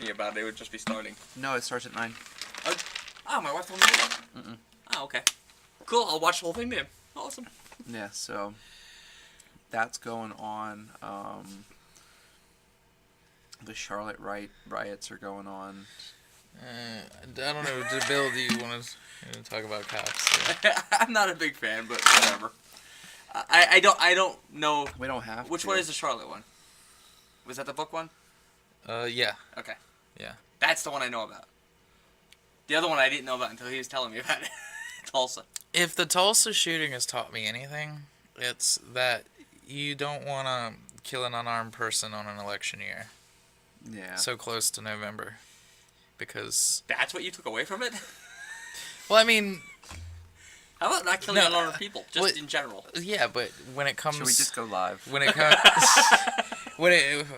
me about it would just be starting. No, it starts at 9. My wife told me that. Mm-mm. Oh, okay. Cool, I'll watch the whole thing then. Awesome. Yeah, so that's going on. The Charlotte riots are going on. I don't know, Bill, do you want to talk about cops? I'm not a big fan, but whatever. I don't know. We don't have Which to. one is the Charlotte one? Was that the book one? Yeah. Okay. Yeah. That's the one I know about. The other one I didn't know about until he was telling me about it. Tulsa. If the Tulsa shooting has taught me anything, it's that you don't want to kill an unarmed person on an election year. Yeah. So close to November. Because... That's what you took away from it? Well, I mean... How about not killing unarmed people, just in general? Yeah, but when it comes... Should we just go live? When it comes...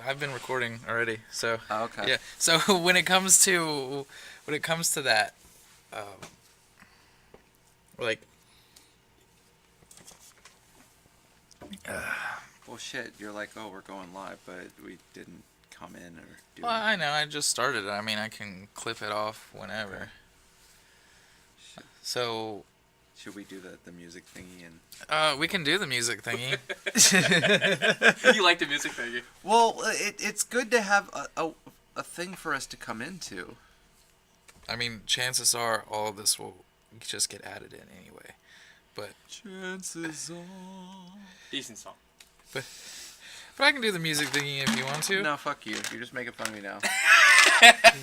I've been recording already, so... Oh, okay. Yeah, so when it comes to that, like... Well, shit, you're like, oh, we're going live, but we didn't come in or do Well, I know, I just started it. I mean, I can clip it off whenever. Okay. So... Should we do the music thingy and... we can do the music thingy. You like the music thingy? Well, it's good to have a thing for us to come into. I mean, chances are all of this will just get added in anyway. But Chances are... Decent song. But I can do the music thingy if you want to. No, fuck you. You're just making fun of me now. That's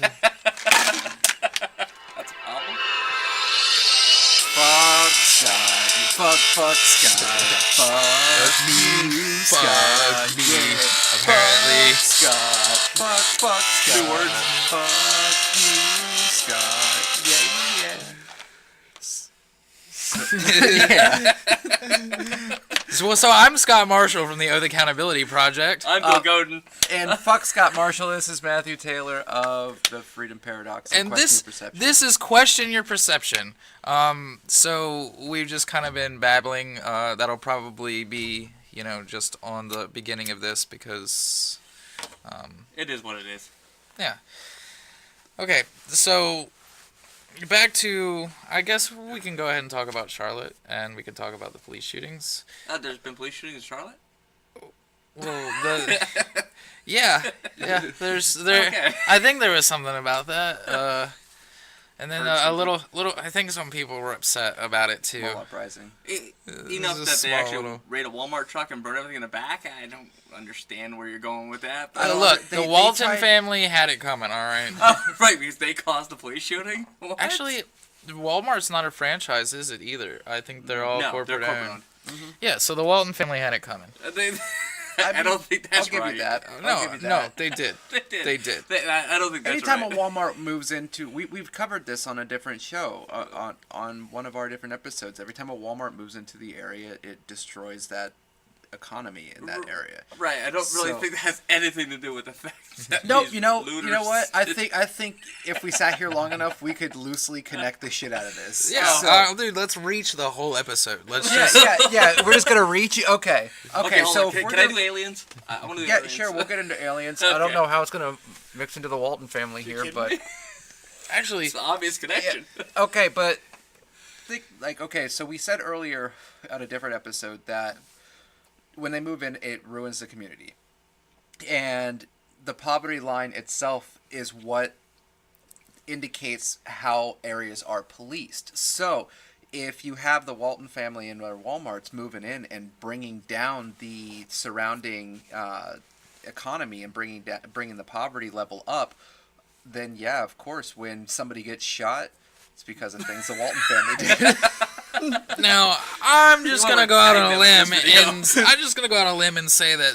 a problem? Fuck Scott. Fuck Scott. Fuck me, Scott. Fuck me. Yeah. Apparently. Fuck Scott. Fuck Scott. 2 words. Fuck you, Scott. Yeah. So I'm Scott Marshall from the Oath Accountability Project. I'm Bill Godin. And fuck Scott Marshall. This is Matthew Taylor of the Freedom Paradox. And Question Your Perception. this is Question Your Perception. So we've just kind of been babbling. That'll probably be, just on the beginning of this because... It is what it is. Yeah. Okay, so back to... I guess we can go ahead and talk about Charlotte, and we can talk about the police shootings. There's been police shootings in Charlotte? Well, yeah, there's Okay. I think there was something about that. And then a little. I think some people were upset about it too. Small uprising. Enough This is that a they small actually little- raid a Walmart truck and burn everything in the back? I don't understand where you're going with that. Look, they the Walton tried- family had it coming. All right. Right, because they caused the police shooting? What? Actually, Walmart's not a franchise, is it either? I think they're all no, corporate they're owned. corporate owned. Yeah, so the Walton family had it coming. I don't think that's I'll give right. you that. No, I'll give you no, that. they did. They did. They did. I don't think that's Anytime right. a Walmart moves into, we've covered this on a different show, on one of our different episodes. Every time a Walmart moves into the area, it destroys that economy in that area. Right, I don't really think that has anything to do with the fact that No, these you know looters what? I think if we sat here long enough, we could loosely connect the shit out of this. Yeah, So- dude, let's reach the whole episode. Let's yeah, just... yeah. We're just gonna reach you. Okay. Okay, hold so on. if we're Can I gonna- do aliens? I want to do Yeah, aliens. sure. We'll get into aliens. Okay. I don't know how it's gonna mix into the Walton family here, kidding but me? Actually, It's an obvious connection. okay. But so we said earlier on a different episode that when they move in, it ruins the community, and the poverty line itself is what indicates how areas are policed. So if you have the Walton family and their Walmarts moving in and bringing down the surrounding economy and bringing the poverty level up, then yeah, of course, when somebody gets shot, it's because of things the Walton family did. now I'm just wanna gonna go out on a tag limb them in this video. and I'm just gonna go out on a limb and say that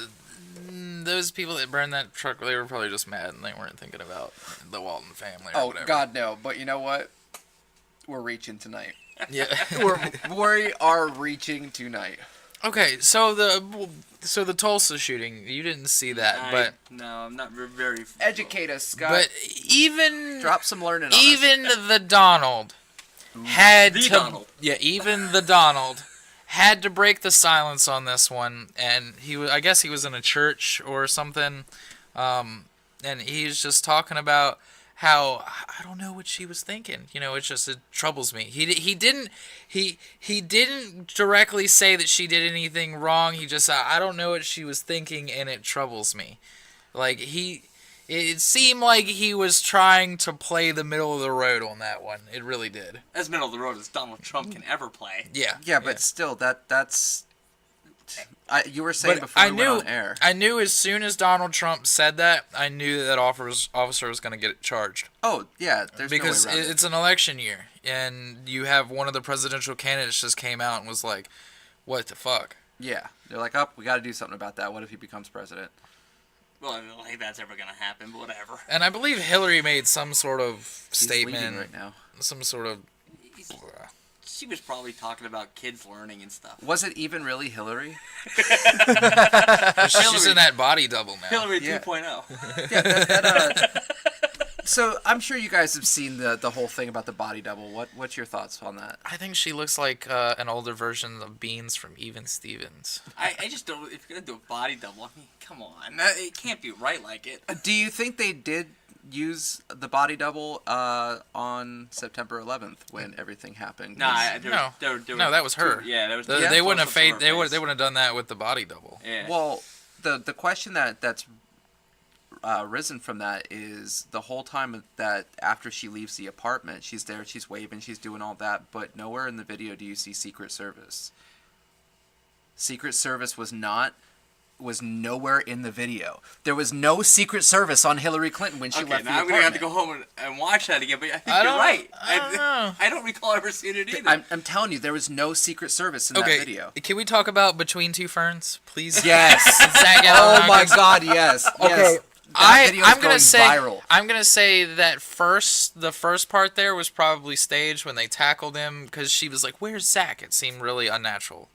those people that burned that truck, they were probably just mad and they weren't thinking about the Walton family or whatever. God, no. But you know what? We're reaching tonight. Yeah. We are reaching tonight. Okay, so the Tulsa shooting, you didn't see that, but No, I'm not very... Educate us, Scott. but even Drop some learning on us. even the Donald had The to Donald. yeah, even the Donald had to break the silence on this one, and I guess he was in a church or something, and he's just talking about how I don't know what she was thinking. It troubles me. He didn't directly say that she did anything wrong. He just said, I don't know what she was thinking, and it troubles me. Like it seemed like he was trying to play the middle of the road on that one. It really did. As middle of the road as Donald Trump can ever play. Yeah. Yeah, but still, that's. You were saying before we went on air. I knew as soon as Donald Trump said that, I knew that officer was going to get charged. Oh, yeah, there's because no way around it's an election year, and you have one of the presidential candidates just came out and was like, "What the fuck?" Yeah, they're like, "Oh, we got to do something about that. What if he becomes president?" Well, I don't think that's ever going to happen, but whatever. And I believe Hillary made some sort of He's statement leading right now. some sort of. She was probably talking about kids learning and stuff. Was it even really Hillary? She's in that body double now. Hillary Yeah. 2.0. Yeah, so I'm sure you guys have seen the whole thing about the body double. What's your thoughts on that? I think she looks like an older version of Beans from Even Stevens. I just don't. If you're gonna do a body double, I mean, come on, it can't be right like it. Do you think they did use the body double on September 11th when everything happened? Nah, No, that was her. Yeah, there was. They wouldn't have fade. They wouldn't have done that with the body double. Yeah. Well, the question that's risen from that is the whole time that after she leaves the apartment, she's there, she's waving, she's doing all that, but nowhere in the video do you see Secret Service. Secret Service was nowhere in the video. There was no Secret Service on Hillary Clinton when she left the now I'm apartment. gonna have to go home and watch that again. But I think you're right. I don't know. I don't recall ever seeing it either. I'm telling you, there was no Secret Service in that video. Can we talk about Between Two Ferns, please? Yes. Zach Oh my Galifianakis? God, yes. Okay. Yes. That video is I'm gonna going say viral. I'm gonna say that the first part there was probably staged when they tackled him because she was like, "Where's Zach?" It seemed really unnatural.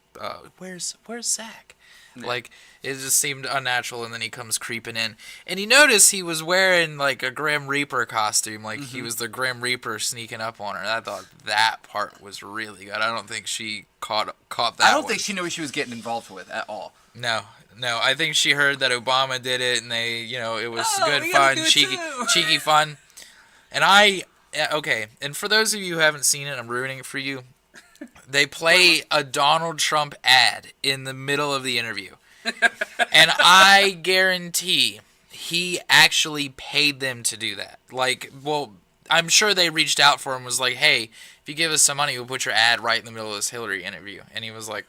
Where's Zach? Yeah. Like it just seemed unnatural, and then he comes creeping in, and you notice he was wearing like a Grim Reaper costume, like he was the Grim Reaper sneaking up on her. I thought that part was really good. I don't think she caught that. I don't one. think she knew what she was getting involved with at all. No. I think she heard that Obama did it, and they, it was good we gotta fun, do it too. cheeky fun. And okay, and for those of you who haven't seen it, I'm ruining it for you. They play a Donald Trump ad in the middle of the interview. And I guarantee he actually paid them to do that. Like, well, I'm sure they reached out for him and was like, hey, if you give us some money, we'll put your ad right in the middle of this Hillary interview. And he was like,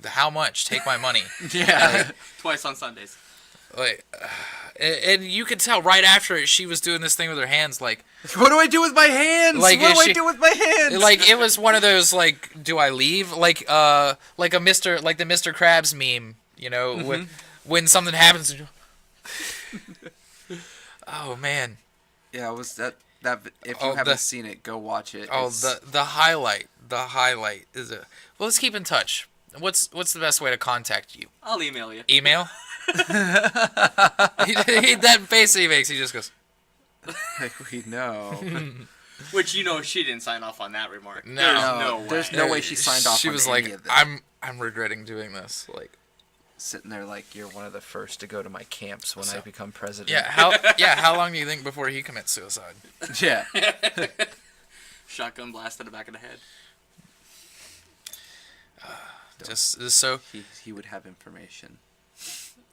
how much? Take my money. Yeah. Twice on Sundays. Like, and you could tell right after it, she was doing this thing with her hands, like, What do I do with my hands? Like, what is do I she- do with my hands? like it was one of those like, do I leave? Like the Mr. Krabs meme, when something happens. Oh man. Yeah, it was that. If you Oh, haven't the- seen it, go watch it. Oh, It's- the highlight is a. Well, let's keep in touch. What's the best way to contact you? I'll email you. Email. That face he makes, he just goes. we know. Which she didn't sign off on that remark. No. There's no way. There's no way she signed off She on was any like, of that. I'm regretting doing this. Like, Sitting there like you're one of the first to go to my camps when I become president. yeah, how long do you think before he commits suicide? Yeah. Shotgun blast to the back of the head. Just so, He would have information.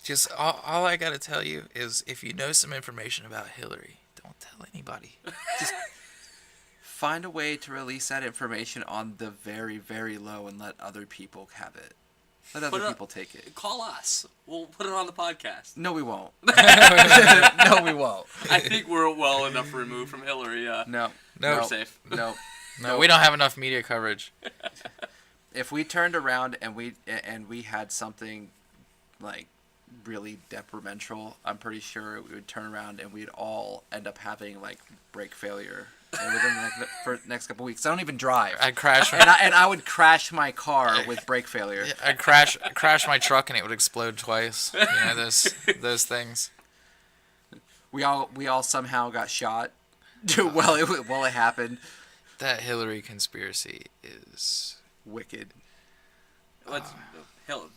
just all I gotta tell you is, if you know some information about Hillary, don't tell anybody. Find a way to release that information on the very, very low and let other people have it. Let other people take it. Call us. We'll put it on the podcast. No, we won't. No, we won't. I think we're well enough removed from Hillary. No. No. We're safe. No. No, we don't have enough media coverage. If we turned around and we had something like really detrimental, I'm pretty sure we would turn around and we'd all end up having like brake failure within like the next couple weeks. I don't even drive. I'd crash. and I would crash my car with brake failure. I'd crash my truck and it would explode twice. Those things. We all somehow got shot. Well, it happened. That Hillary conspiracy is Wicked. What's Bill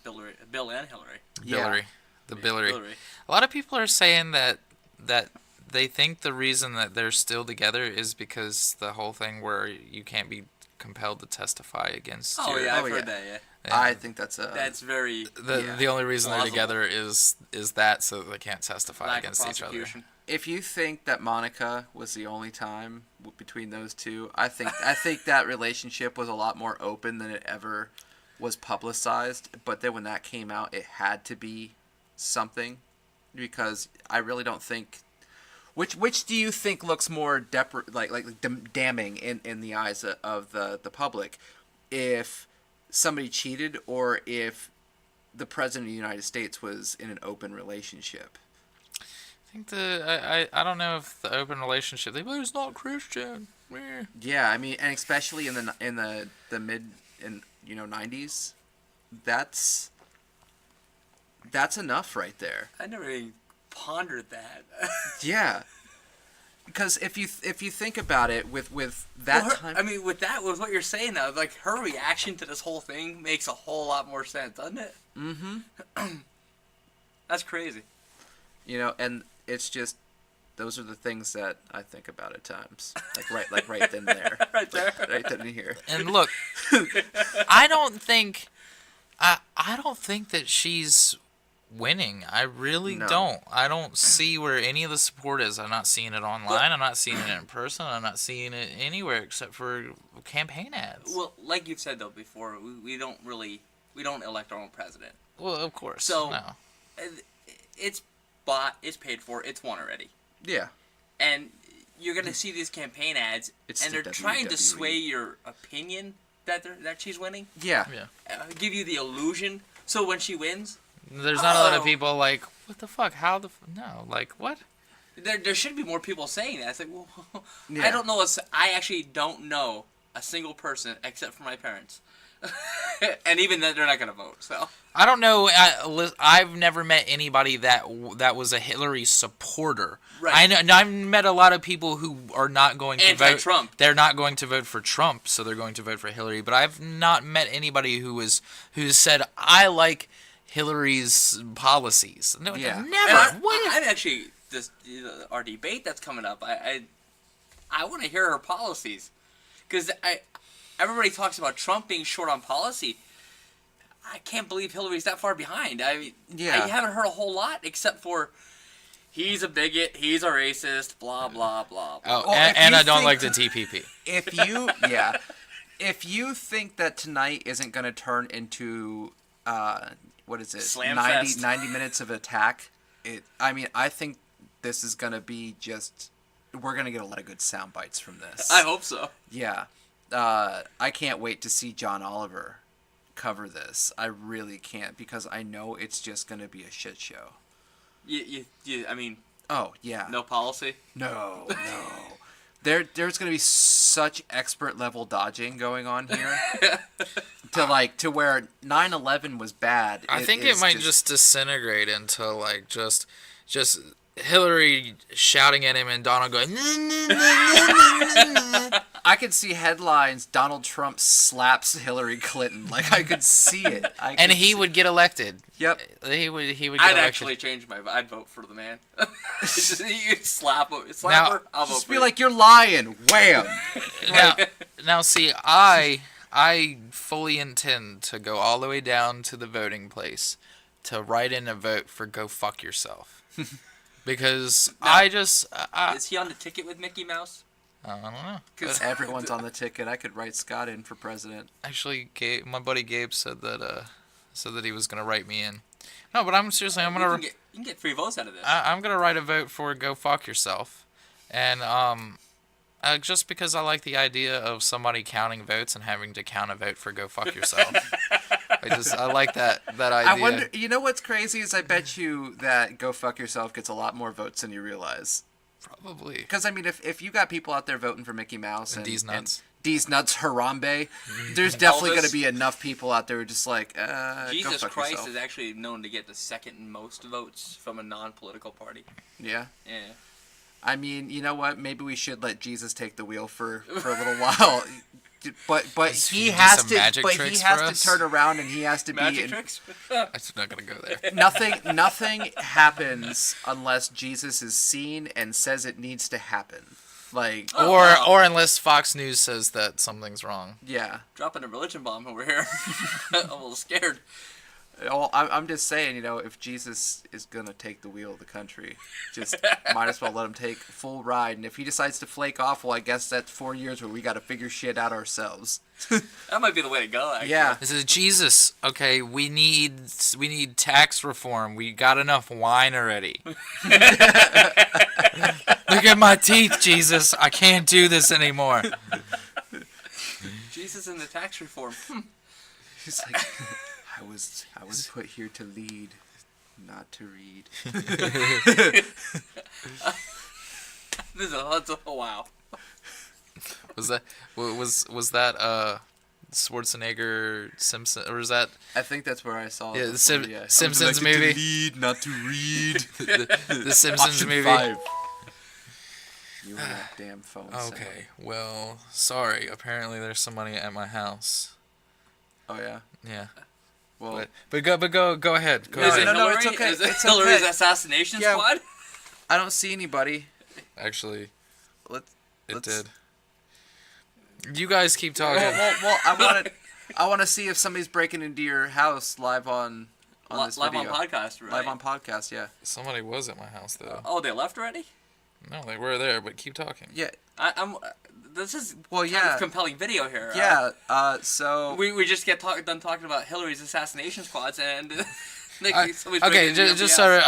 and Hillary? Yeah. Hillary. The Billary. Hillary. A lot of people are saying that that they think the reason that they're still together is because the whole thing where you can't be compelled to testify against. Oh your, yeah, I've Oh, heard yeah. that. Yeah, I think that's that's very The only reason they're plausible. together is that so that they can't testify lack of against each other. prosecution. If you think that Monica was the only time between those two, I think that relationship was a lot more open than it ever was publicized. But then when that came out, it had to be something, because I really don't think. Which do you think looks more damning in the eyes of the public, if somebody cheated or if the president of the United States was in an open relationship? I think I don't know if the open relationship. They he's not Christian. Meh. Yeah, I mean, and especially in the mid and 90s, that's enough right there. I never even pondered that. Yeah, because if you think about it, with that Well, time, I mean, with what you're saying now, like her reaction to this whole thing makes a whole lot more sense, doesn't it? mm-hmm. That's crazy. And it's just those are the things that I think about at times, like right then and there, Right there. right then and here. And look, I don't think that she's winning. I really No. don't. I don't see where any of the support is. I'm not seeing it online. I'm not seeing it in person. I'm not seeing it anywhere except for campaign ads. Well, like you've said though before, we don't elect our own president. Well, of course. So no. it's bought, it's paid for, it's won already, Yeah, and you're gonna see these campaign ads, It's and the they're trying to WWE. sway your opinion that she's winning, yeah. Yeah. give you the illusion. So when she wins, There's not a lot of Oh. people like, what the fuck? How the no? Like what? there should be more people saying that. It's like, well, Yeah. I actually don't know a single person except for my parents, and even then they're not gonna vote. So I don't know. I've never met anybody that was a Hillary supporter. Right. I know. And I've met a lot of people who are not going to vote. Anti-Trump. They're not going to vote for Trump, so they're going to vote for Hillary. But I've not met anybody who said I like Hillary's policies. No, Yeah. never. And What? I'm actually our debate that's coming up. I want to hear her policies, because everybody talks about Trump being short on policy. I can't believe Hillary's that far behind. I mean, Yeah. I haven't heard a whole lot except for he's a bigot, he's a racist, blah blah blah. blah. Oh, Well, if and you I don't think- like the TPP. If you think that tonight isn't going to turn into what is it, Slam 90 fest. 90 minutes of attack, I think this is going to be just, we're going to get a lot of good sound bites from this. I hope so. Yeah. I can't wait to see John Oliver cover this. I really can't, because I know it's just going to be a shit show. I mean, Oh, yeah. no policy. No. There's going to be such expert level dodging going on here to where 9/11 was bad. I think it might just disintegrate into like just Hillary shouting at him and Donald going. I could see headlines: Donald Trump slaps Hillary Clinton. Like, I could see it. And he would get elected. Yep. He would get I'd elected. actually change I'd vote for the man. You slap Now- her. I'll vote Just for be you. like, you're lying. Wham. Now see, I fully intend to go all the way down to the voting place to write in a vote for "Go fuck yourself," because Is he on the ticket with Mickey Mouse? I don't know. Because Everyone's on the ticket. I could write Scott in for president. Actually, my buddy Gabe said that he was gonna write me in. No, but I'm seriously, I'm gonna. you can get free votes out of this. I'm gonna write a vote for "Go fuck yourself," and just because I like the idea of somebody counting votes and having to count a vote for "Go fuck yourself." I like that idea. I wonder. You know what's crazy is I bet you that "Go fuck yourself" gets a lot more votes than you realize. Probably. Because I mean, if you got people out there voting for Mickey Mouse and D's nuts. D's nuts, Harambe, there's definitely Elvis. going to be enough people out there who are just like, Jesus go fuck Christ yourself. is actually known to get the second most votes from a non-political party. Yeah. Yeah. I mean, you know what? Maybe we should let Jesus take the wheel for a little while. But Does he he do has some to. magic But he tricks has for to us? turn around and he has to Magic be. In, tricks? I'm not gonna go there. nothing happens unless Jesus is seen and says it needs to happen. Like, Oh, Or wow. or unless Fox News says that something's wrong. yeah. Dropping a religion bomb over here. I'm a little scared. Well, I'm just saying, if Jesus is gonna take the wheel of the country, just might as well let him take full ride. And if he decides to flake off, well, I guess that's 4 years where we got to figure shit out ourselves. That might be the way to go, actually. Yeah. This is Jesus. Okay, we need tax reform. We got enough wine already. Look at my teeth, Jesus. I can't do this anymore. Jesus and the tax reform. He's like, I was put here to lead, not to read. Wow. Was that Schwarzenegger Simpson, or was that I think that's where I saw Yeah, it the Sim- before, yeah. Simpsons I was elected movie. To lead, not to read. the Simpsons Option movie? 5. You and that damn phone. Okay, well, sorry. Apparently, there's some money at my house. Oh yeah. Yeah, Well, but go ahead. Go Is ahead. it no, Hillary? it's okay. Is it It's Hillary's okay. assassination Yeah. squad? I don't see anybody. Actually, Let's. it let's- did. You guys keep talking. Well, I want to see if somebody's breaking into your house live on this Live video. on podcast, right? Live on podcast, yeah. Somebody was at my house though. Oh, they left already? No, they were there, but keep talking. Yeah. I'm. This is Well, kind yeah. of compelling video here. Yeah. So. We just get done talking about Hillary's assassination squads and. Somebody's Okay, breaking into just the so LBS.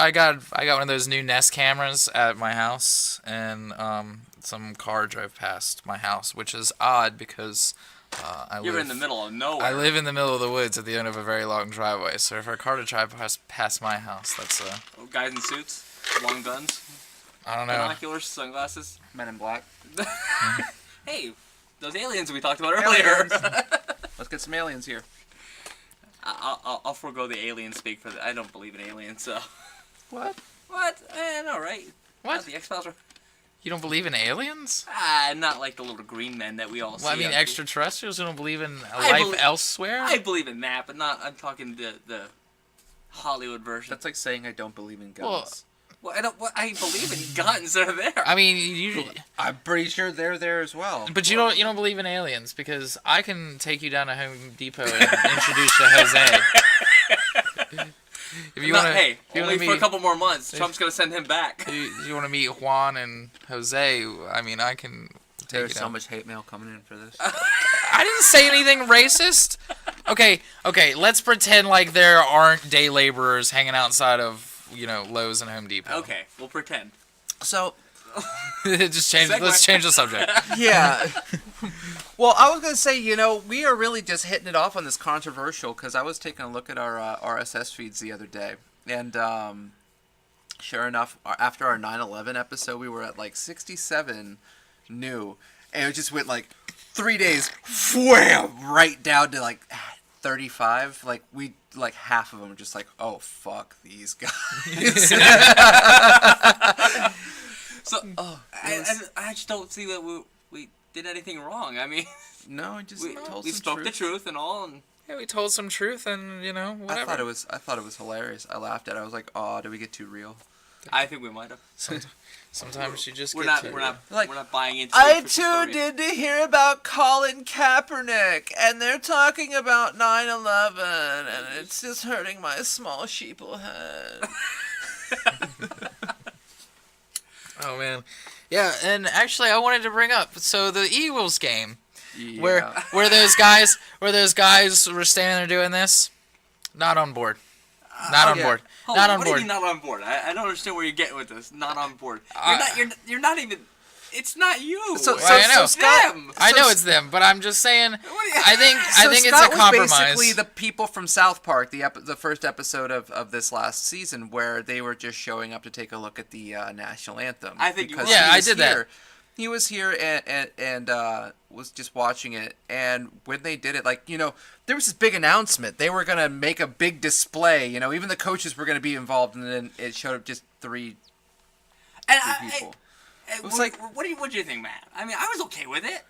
I got one of those new Nest cameras at my house, and some car drove past my house, which is odd because You're in the middle of nowhere. I live in the middle of the woods at the end of a very long driveway. So if a car to drive past my house, that's Guys in suits, long guns, I don't know. binoculars, sunglasses. Men in Black. Hey, those aliens we talked about earlier. Aliens. Let's get some aliens here. I'll forego the alien speak for that. I don't believe in aliens, so. What? What? No, right? What? Not the X-Files are. You don't believe in aliens? Not like the little green men that we all see. Well, I mean on extraterrestrials. You don't believe in I life belie- elsewhere? I believe in that, but not. I'm talking the Hollywood version. That's like saying I don't believe in guns. Well, Well, I don't. Well, I believe in guns. They're there. I mean, you. I'm pretty sure they're there as well. But you don't believe in aliens because I can take you down to Home Depot and introduce you to Jose. If you Not- want hey, to, only for a couple more months. Trump's gonna send him back. you want to meet Juan and Jose, I mean, I can take There's you so down. much hate mail coming in for this. I didn't say anything racist. Okay, let's pretend like there aren't day laborers hanging outside of Lowe's and Home Depot. Okay, we'll pretend. So, Just change. Segue. Let's change the subject. yeah. Well, I was going to say, we are really just hitting it off on this controversial because I was taking a look at our RSS feeds the other day. And sure enough, after our 9/11 episode, we were at like 67 new. And it just went like 3 days, wham, right down to like 35. Like half of them were just like, oh, fuck these guys. So, I just don't see that we did anything wrong. I mean, No, I just we told we some spoke truth. the truth and all, and Yeah, we told some truth, and whatever. I thought it was hilarious. I laughed at it. I was like, "Oh, did we get too real?" I think we might have. Sometimes you just We're get not. to We're not. Like, we're not buying into. I the tuned story. in to hear about Colin Kaepernick, and they're talking about 9/11, and it's just hurting my small sheeple head. Oh man, yeah. And actually, I wanted to bring up the Eagles game where those guys were standing there doing this. Not on board. Not on yeah. board. Hold Not on, on what do you board. mean not on board? I don't understand where you're getting with this. Not on board. You're not even. It's not you. So I know. Scott, them. I know it's them, but I'm just saying. What do you- I think it's Scott a was compromise. basically the people from South Park, the first episode of this last season, where they were just showing up to take a look at the national anthem. I think you because were. Yeah, he I was did that. here. He was here and was just watching it, and when they did it, there was this big announcement. They were gonna make a big display. Even the coaches were gonna be involved, and then it showed up just three And people. It was like- what do you think, Matt? I mean, I was okay with it.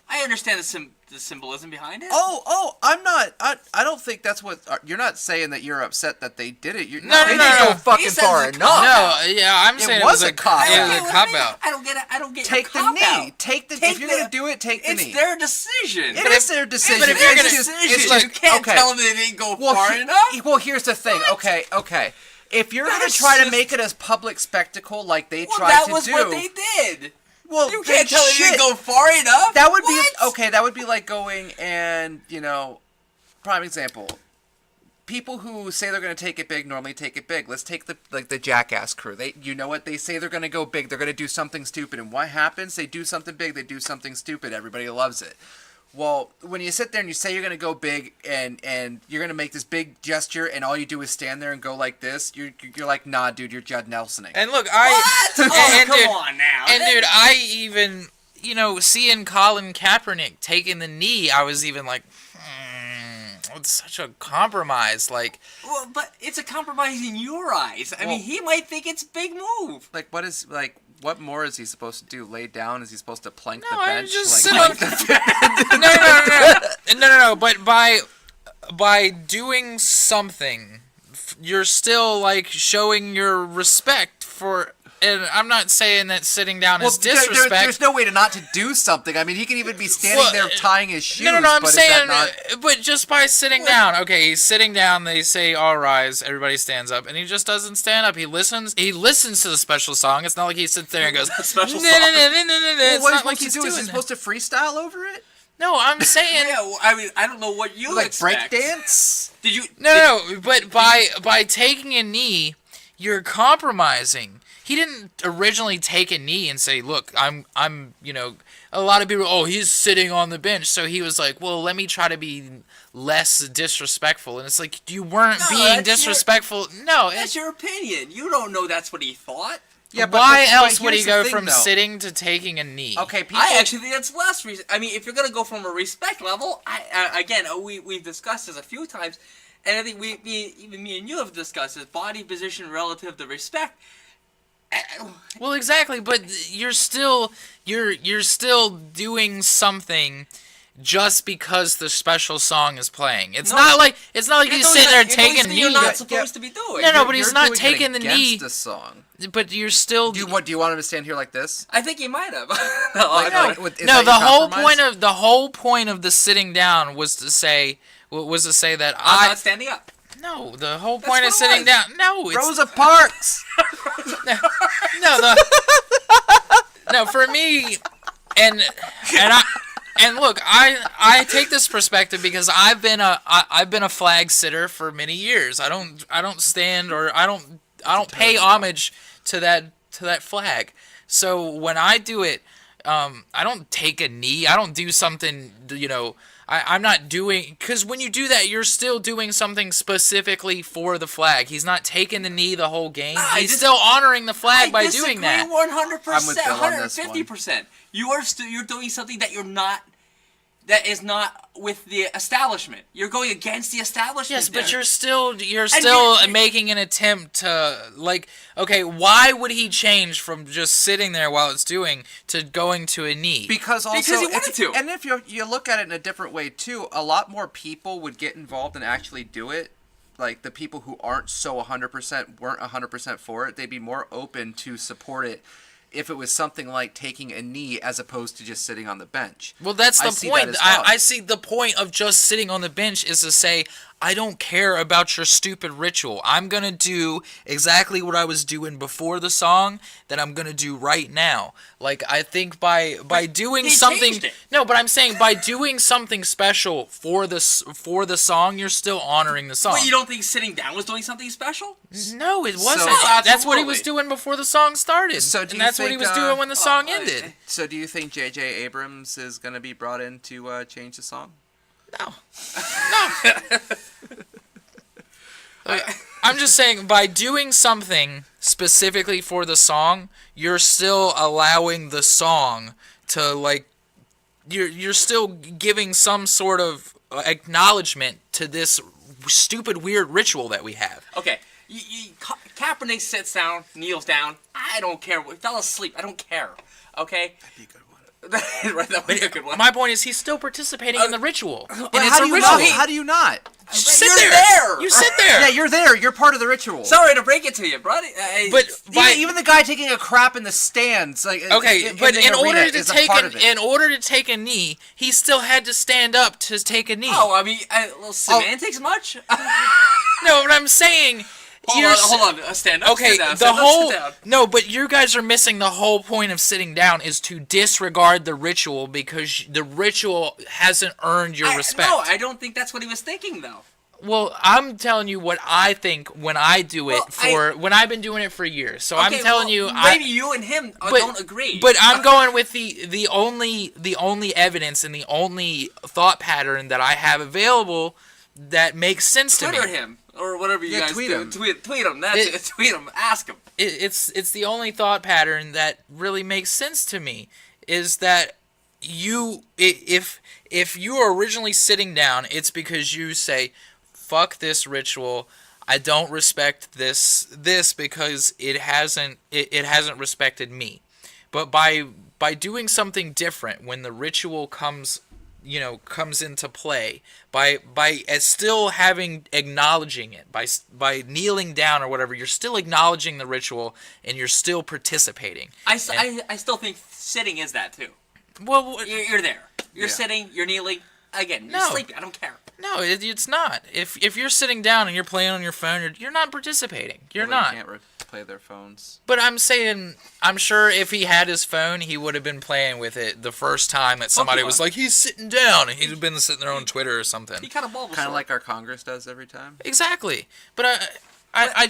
I understand the symbolism behind it. I'm not. I don't think that's what. You're not saying that you're upset that they did it. No, they no, didn't no. go fucking He says far it's a enough. cop-out. No, yeah, I'm saying it was was a a cop-out. It was Okay, a what cop do you mean? out. I don't get it. I don't get Take your the knee. cop-out. Take the. Take If you're the- gonna do it, take the knee. It's their decision. It is their decision. But if you're It's gonna- their It's decision. just like, You can't okay. tell them they didn't go Well, far he- enough. Well, here's the thing. Okay. If you're gonna That's try to just- make it a public spectacle like they Well, tried that to was do, what they did. well, You then can't tell them they shit. didn't go far enough. That would be What? okay. That would be like going and prime example. People who say they're going to take it big normally take it big. Let's take the Jackass crew. They say they're going to go big. They're going to do something stupid, and what happens? They do something big. They do something stupid. Everybody loves it. Well, when you sit there and you say you're going to go big and you're going to make this big gesture, and all you do is stand there and go like this, you're like, nah, dude, you're Judd Nelsoning. And look, What? Oh, come dude, on now. And dude, I even seeing Colin Kaepernick taking the knee, I was even like, it's such a compromise. Like, Well, but it's a compromise in your eyes. I mean, he might think it's a big move. Like, what more is he supposed to do? Lay down? Is he supposed to plank no, the I bench? just like, sit on. No. But by doing something, you're still like showing your respect for. And I'm not saying that sitting down is disrespect. There's no way to not to do something. I mean, he can even be standing there tying his shoes. No. I'm but saying, is that not... but just by sitting down. Okay, he's sitting down. They say, "All rise." Everybody stands up, and he just doesn't stand up. He listens. He listens to the special song. It's not like he sits there and goes, Special "No." song. It's what not are like you he's supposed to do? doing Is he that. supposed to freestyle over it? No, I'm saying. Yeah, well, I mean, I don't know what you Like expect. breakdance? Did you? No. But by taking a knee, you're compromising. He didn't originally take a knee and say, "Look, I'm a lot of people, oh, he's sitting on the bench." So he was like, "Well, let me try to be less disrespectful." And it's like, you weren't No, being that's disrespectful. No, That's your opinion. You don't know that's what he thought. Yeah, why else but would he here's the go thing, from though. sitting to taking a knee? Okay, people... I actually think that's less reason. I mean, if you're gonna go from a respect level, we've discussed this a few times, and I think even me and you have discussed this: body position relative to respect. Well, exactly, but you're still doing something just because the special song is playing. It's not like you're sitting there taking a knee. You're not supposed to be doing. No, but he's You're not doing it taking the knee. against the song. But you're still. Do you want him to stand here like this? I think he might have. Is No, that the your whole compromise? point of the sitting down was to say that I'm not standing up. No, the whole That's point what of it sitting was. down. No, it's Rosa Parks. no. For me, and look, I take this perspective because I've been a flag sitter for many years. I don't stand or I don't pay homage to that flag. So when I do it, I don't take a knee. I don't do something, I'm not doing, because when you do that, you're still doing something specifically for the flag. He's not taking the knee the whole game. He's still honoring the flag by doing that. 100%, I'm with Bill on this one. 150%. You're doing something that is not with the establishment. You're going against the establishment. Yes, but there. you're still you're- making an attempt to, like, okay, why would he change from just sitting there while it's doing to going to a knee? Because he wanted to. And if you look at it in a different way too, a lot more people would get involved and actually do it. Like the people who weren't 100% for it, they'd be more open to support it if it was something like taking a knee as opposed to just sitting on the bench. Well, that's I the see point. that as well. I see the point of just sitting on the bench is to say, I don't care about your stupid ritual. I'm going to do exactly what I was doing before the song that I'm going to do right now. Like, I think by doing they something... changed it. No, but I'm saying by doing something special for the song, you're still honoring the song. But you don't think sitting down was doing something special? No, it wasn't. So- That's what he was Absolutely. doing before the song started. So do and you that's what he think, was doing when the song I- ended. So do you think J.J. Abrams is going to be brought in to change the song? No. I'm just saying, by doing something specifically for the song, you're still allowing the song to, like, you're still giving some sort of acknowledgement to this stupid, weird ritual that we have. Okay. Kaepernick sits down, kneels down. I don't care. Fell asleep. I don't care. Okay? That'd be a good one. Right, that would be a good one. My point is, he's still participating in the ritual, and But it's how a do you ritual. not? How do you not? Sit You're there. there. You sit there. Yeah, you're there. You're part of the ritual. Sorry to break it to you, bro. But Even the guy taking a crap in the stands, like okay, but the in order arena to is a take part of it. in order to take a knee, he still had to stand up to take a knee. Oh, I mean, little semantics much? No, but I'm saying. Hold on. Stand up. Okay, sit down, the stand whole up, sit down. no, but you guys are missing the whole point of sitting down is to disregard the ritual because the ritual hasn't earned your respect. No, I don't think that's what he was thinking, though. Well, I'm telling you what I think when I do it when I've been doing it for years. So I'm telling you, maybe you and him don't agree. But I'm going with the only evidence and the only thought pattern that I have available that makes sense to me. Twitter him or whatever you guys tweet do. him. Tweet him. That's it. Tweet him. Ask him. It's the only thought pattern that really makes sense to me is that if you are originally sitting down, it's because you say, fuck this ritual. I don't respect this because it hasn't respected me. But by doing something different when the ritual comes into play, by still acknowledging it, by kneeling down or whatever, you're still acknowledging the ritual and you're still participating. I still think sitting is that too. Well, You're there. You're sitting. You're kneeling. Again, you're No. sleeping. I don't care. no, it's not. If you're sitting down and you're playing on your phone, you're not participating. You're Well, not. They can't play their phones. But I'm saying, I'm sure if he had his phone, he would have been playing with it the first time that somebody was like, he's sitting down, and he'd been sitting there on Twitter or something. He kind of Bulbasaur. Kind of like our Congress does every time. Exactly. But I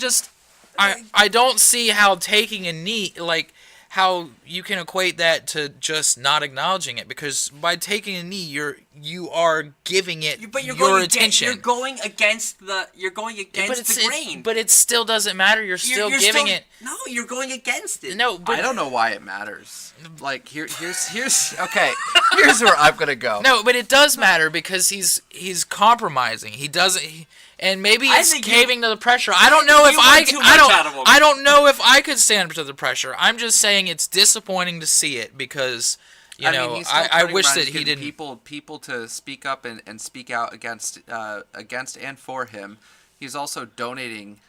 don't see how taking a knee, like, how you can equate that to just not acknowledging it, because by taking a knee, you are giving it your attention. You're going against the grain. But it still doesn't matter. You're still giving it. No, you're going against it. No, but I don't know why it matters. Like here's okay. Here's where I'm gonna go. no, but it does matter because he's compromising. He doesn't. And maybe it's caving to the pressure. I don't know if I don't know if I could stand up to the pressure. I'm just saying it's disappointing to see it because I wish that he didn't. People to speak up and speak out against and for him. He's also donating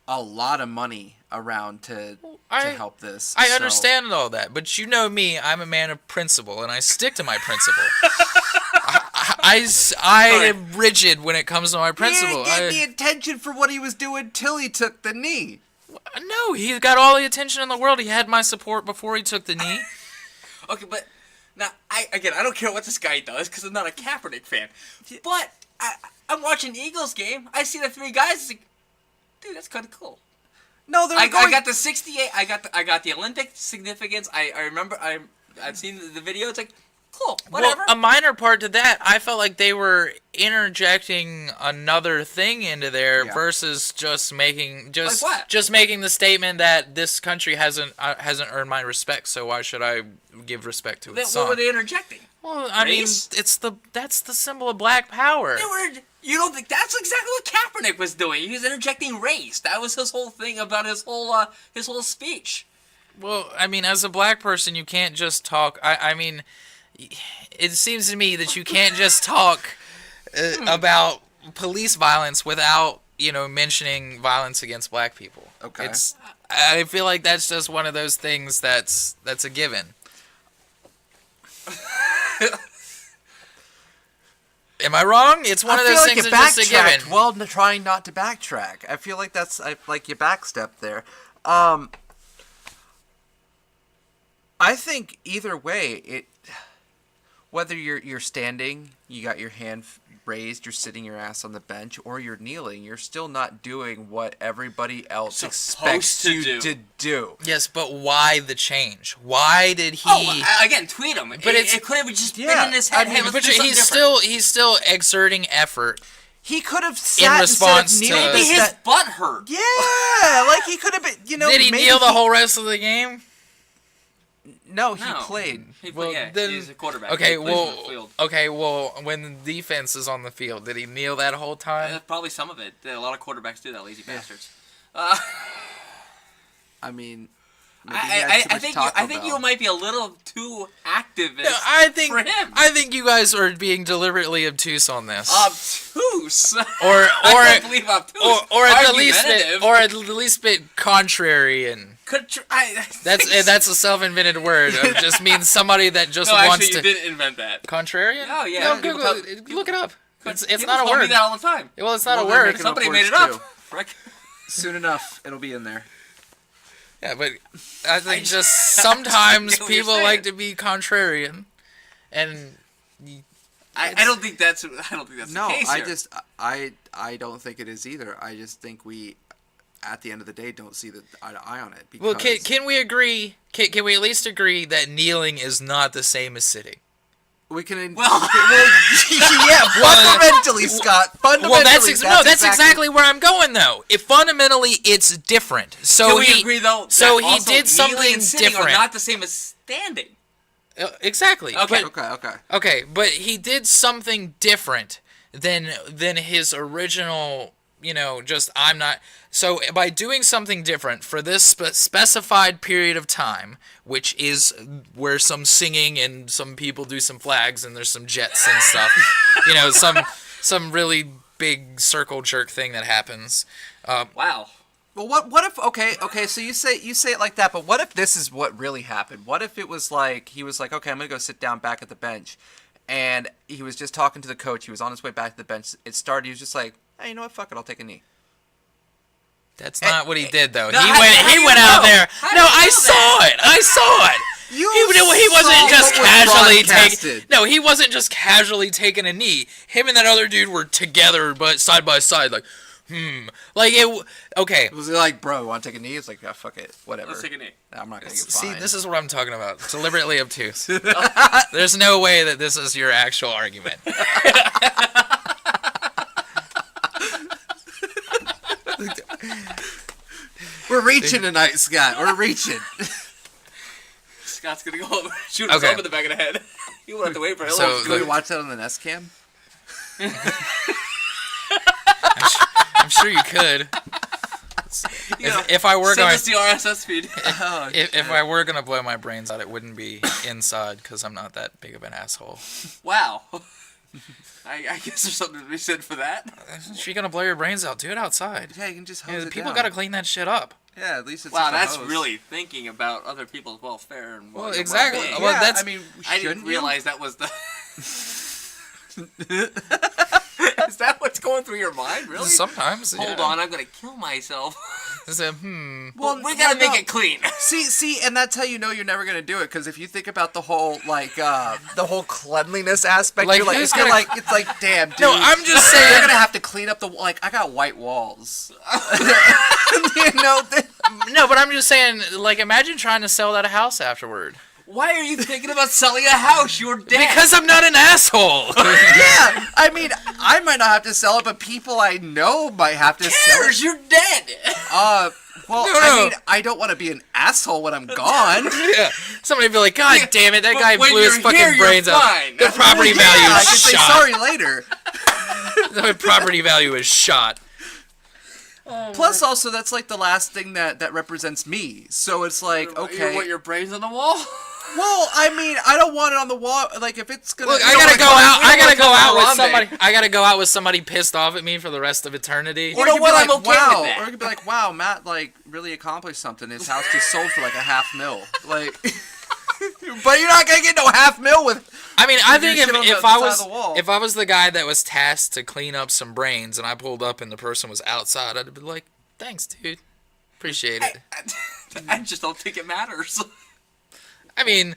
a lot of money around to help this. I understand all that, but you know me, I'm a man of principle, and I stick to my principle. I am rigid when it comes to my principle. He didn't get the attention for what he was doing till he took the knee. No, he got all the attention in the world. He had my support before he took the knee. Okay, but now I don't care what this guy does because I'm not a Kaepernick fan. But I'm watching the Eagles game. I see the three guys. It's like, dude, that's kind of cool. No, I got the 68. I got the Olympic significance. I remember. I've seen the video. It's like, cool, whatever. Well, a minor part to that, I felt like they were interjecting another thing into there versus just making making the statement that this country hasn't earned my respect. So why should I give respect to its song? What were they interjecting? Well, I mean, that's the symbol of black power. You don't think that's exactly what Kaepernick was doing? He was interjecting race. That was his whole thing about his whole speech. Well, I mean, as a black person, you can't just talk. I mean, it seems to me that you can't just talk about police violence without, mentioning violence against black people. Okay. I feel like that's just one of those things that's a given. Am I wrong? It's one of those things that's just a given. Well, trying not to backtrack. I feel like like you backstepped there. I think either way, whether you're standing, you got your hand raised, you're sitting your ass on the bench, or you're kneeling, you're still not doing what everybody else expects you to do. Yes, but why the change? Why did he? Again, tweet him. But it could have just been in his head. Hey, let's but do something different. he's still exerting effort. He could have sat in response instead of to maybe his butt hurt. Yeah, like he could have been. Did he kneel the whole rest of the game? No, he played. He's a quarterback. Okay, well, when the defense is on the field, did he kneel that whole time? Probably some of it. A lot of quarterbacks do that, lazy bastards. I mean, Maybe he had too much Taco I think Bell. you might be a little too activist No, for him. I think you guys are being deliberately obtuse on this. Obtuse. or I can't believe obtuse. or at the least Argumentative. or at the least bit contrary and that's a self-invented word. It just means somebody that just no, wants actually, to. you didn't invent that. Contrarian? Oh, yeah. No, People Google, tell- look it up. It's People not a tell me word. that all the time. Well, it's not Well, a they're word. making up Somebody words made it up. too. Frick. Soon enough, it'll be in there. Yeah, but I think just sometimes get what you're people saying. like to be contrarian, and I don't think that's the No, case here. I don't think it is either. I just think we, at the end of the day, don't see the eye to eye on it. Because well, can we agree? Can we at least agree that kneeling is not the same as sitting? we can. Well- yeah, fundamentally, Scott. Fundamentally, Well, that's exactly where I'm going though. If fundamentally it's different. So Can we he agree though? so that he also did kneeling something and sitting different. Are not the same as standing. Exactly. Okay. But, Okay. okay, but he did something different than his original, just I'm not. So by doing something different for this specified period of time, which is where some singing and some people do some flags and there's some jets and stuff, some really big circle jerk thing that happens. Wow. Well, what if okay, so you say it like that, but what if this is what really happened? What if it was like he was like, okay, I'm gonna go sit down back at the bench, and he was just talking to the coach. He was on his way back to the bench. It started. He was just like, hey, you know what? Fuck it, I'll take a knee. That's not what he did though. No, he how do you went know? out there. How do No, you I know saw it. I saw it. He wasn't saw just what was casually broadcasted. taking. No, he wasn't just casually taking a knee. Him and that other dude were together, but side by side, like, like it. Okay. Was he like, bro, want to take a knee? It's like, yeah, fuck it, whatever. Let's take a knee. I'm not gonna get See, fined. this is what I'm talking about. Deliberately obtuse. There's no way that this is your actual argument. We're reaching tonight, Scott. We're reaching. Scott's gonna go over, shoot himself in the back of the head. You won't have to wait for Hillary. So- Can we watch that on the Nest Cam? I'm sure you could. If I were send going, us the RSS feed. if I were gonna blow my brains out, it wouldn't be inside because I'm not that big of an asshole. Wow. I guess there's something to be said for that. If you're gonna blow your brains out, do it outside. Yeah, you can just hose it People down. gotta clean that shit up. Yeah, at least it's Wow, just a that's hose. really thinking about other people's welfare and Well, well-being. exactly. Yeah, Well, that's- I mean, I shouldn't didn't you? realize that was the. Is that what's going through your mind? Really? Sometimes. Hold yeah. on, I'm gonna kill myself. It's a, Well, we gotta make it clean. See, and that's how you know you're never gonna do it. Because if you think about the whole the whole cleanliness aspect, Like, you're like, who's you're gonna- like, it's like, damn, dude. No, I'm just They're saying. gonna have to clean up the I got white walls. You know. No, but I'm just saying. Like, imagine trying to sell that house afterward. Why are you thinking about selling a house? You're dead. Because I'm not an asshole. Yeah, I mean, I might not have to sell it, but people I know might have to sell it. You're dead. Well, No, I no. mean, I don't want to be an asshole when I'm gone. Yeah. Somebody would be like, God damn it, that But guy when blew his you're fucking here, you're brains out. fine. The property value Yeah, I is can say shot. sorry later. The property value is shot. Plus, also, that's like the last thing that represents me. So it's like, You okay. want your brains on the wall? Well, I mean, I don't want it on the wall. Like, if it's gonna. Look, you I know, gotta like, go out. we don't I gotta wanna go come out with Harambe. somebody. I gotta go out with somebody pissed off at me for the rest of eternity. You know could be what? like, I'm okay wow. with that. Or it could be like, wow, Matt, like, really accomplished something. His house just sold for like $500,000. Like, but you're not gonna get no $500,000 with. I mean, I You think shit on the if I side was of the wall. if I was the guy that was tasked to clean up some brains and I pulled up and the person was outside, I'd be like, thanks, dude, appreciate it. I just don't think it matters. I mean,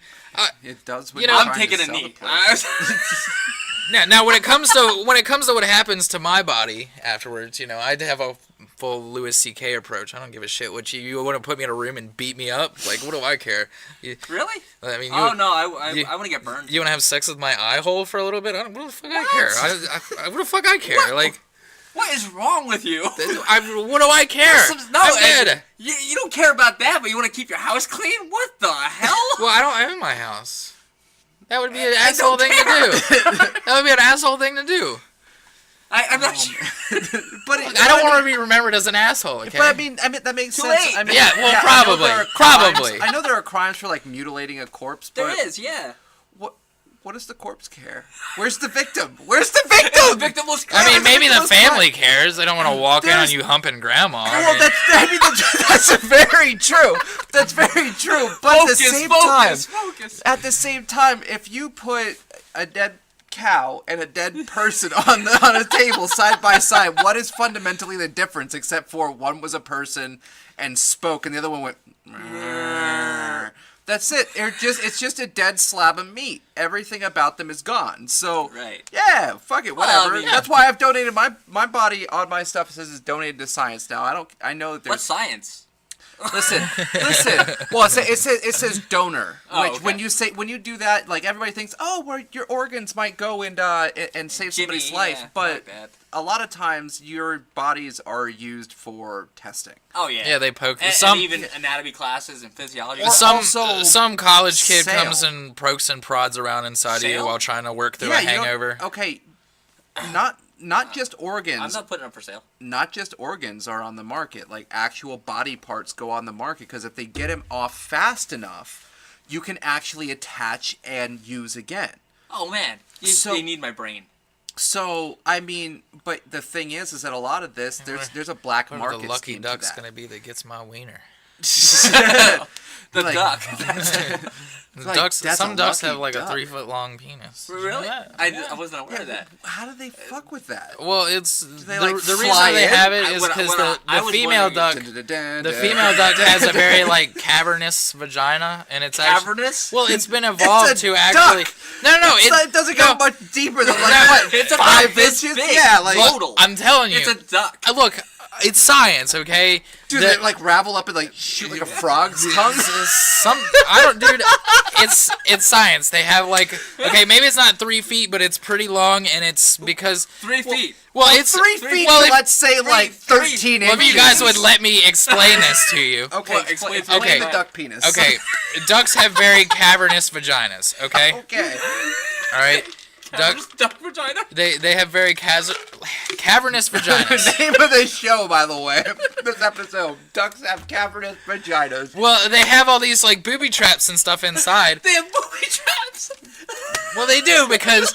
It does. When You know, you're I'm trying to taking a sell the knee. place. now when it comes to what happens to my body afterwards, I'd have a full Louis C.K. approach. I don't give a shit what you want to put me in a room and beat me up. Like, what do I care? Really? I mean, Oh no, I you- want to get burned. You want to have sex with my eye hole for a little bit? What the fuck I care? What the fuck I care? Like, What is wrong with you? what do I care? No, I'm dead. You don't care about that, but you want to keep your house clean? What the hell? Well, I don't own my house. That would be an I asshole don't thing to do. That would be an asshole thing to do. I'm not sure. But I don't want to be remembered as an asshole. Okay. But I mean that makes Too sense. late. I mean, Yeah, well, I know probably. there are Probably. crimes- I know there are crimes for like mutilating a corpse, but There is, yeah. what does the corpse care? Where's the victim? Where's the victim? The victim was. I mean, maybe the Those family cares. They don't want to walk in on There's- you humping grandma. Well, that's very true. That's very true. But at the same time, focus. at the same time, if you put a dead cow and a dead person on a table side by side, what is fundamentally the difference except for one was a person and spoke and the other one went "Mrrr." That's it. It's just a dead slab of meat. Everything about them is gone. So Right. yeah, fuck it, Well, whatever. I mean, That's why I've donated my body on my stuff says it's donated to science now. I know that What there's science? Listen. Well, it says donor, Oh, which okay. when you do that, like everybody thinks, oh, where your organs might go and save somebody's Jimmy, life, yeah, but like that. a lot of times your bodies are used for testing. Oh yeah. Yeah, they poke and even anatomy classes and physiology. Or some also some college kid sale. comes and pokes and prods around inside of you Sale? while trying to work through Yeah, a you don't- hangover. Okay, not just I'm organs. not putting them for sale. Not just organs are on the market. Like actual body parts go on the market because if they get them off fast enough, you can actually attach and use again. Oh man, So- they need my brain. So I mean, but the thing is that a lot of this there's a black What market the lucky scheme duck's to that. gonna be that gets my wiener? The Like- duck. Like, Ducks. that's Some a ducks lucky have like duck. a 3-foot long penis. Really? Yeah. I wasn't aware of that. How do they fuck with that? Well, it's they, the like, reason fly they in? have it I- is when I- because when the I was female wondering- duck. The female duck has a very like cavernous vagina, and it's actually Cavernous? well, it's been evolved It's a to actually. duck! No, It doesn't go no. much deeper than like No, what, it's about 5 this inches. big. Yeah, like Look, Look, I'm telling you. It's a duck. Look, it's science, okay? dude, The- they like ravel up and like shoot like a frog's tongue. Some I don't, dude. It's science. They have like okay, maybe it's not 3 feet, but it's pretty long, and it's because 3 feet. well, it's 3 feet. Well, to, if, let's say like 13 well, inches. if you guys would let me explain this to you. Okay, Well, explain Okay. the duck penis. Okay, ducks have very cavernous vaginas. Okay, Okay. all right. Cavernous duck vagina. They have very cavernous vaginas. Name of the show, by the way. This episode. Ducks have cavernous vaginas. Well, they have all these like booby traps and stuff inside. They have booby traps. Well, they do because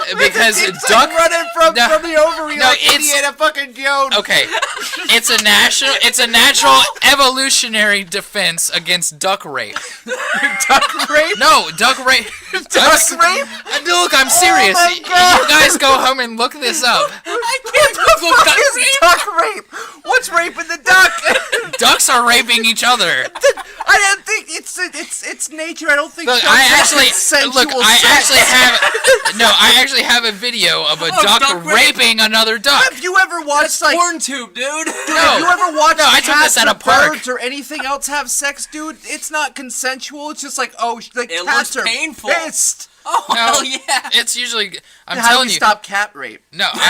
It's duck like running from No. the ovary No, like it's- Indiana fucking Jones. Okay, it's a natural evolutionary defense against duck rape. Duck rape? No, duck rape. Duck rape? Look, I'm serious. my God. You guys go home and look this up. I can't Google What duck is rape. duck rape? What's raping the duck? Ducks are raping each other. I don't think it's nature. I don't think. Look, ducks I have actually consensual actually sex. have a video of a Oh, duck duck rape. raping another duck. Have you ever watched like? Porn tube, dude. Have you ever watched No, I took cats this at or a park. birds or anything else have sex, dude? It's not consensual. It's just like like It cats looks are painful. pissed. Oh No, hell yeah. It's usually I'm How do telling we you. stop cat rape? No, look,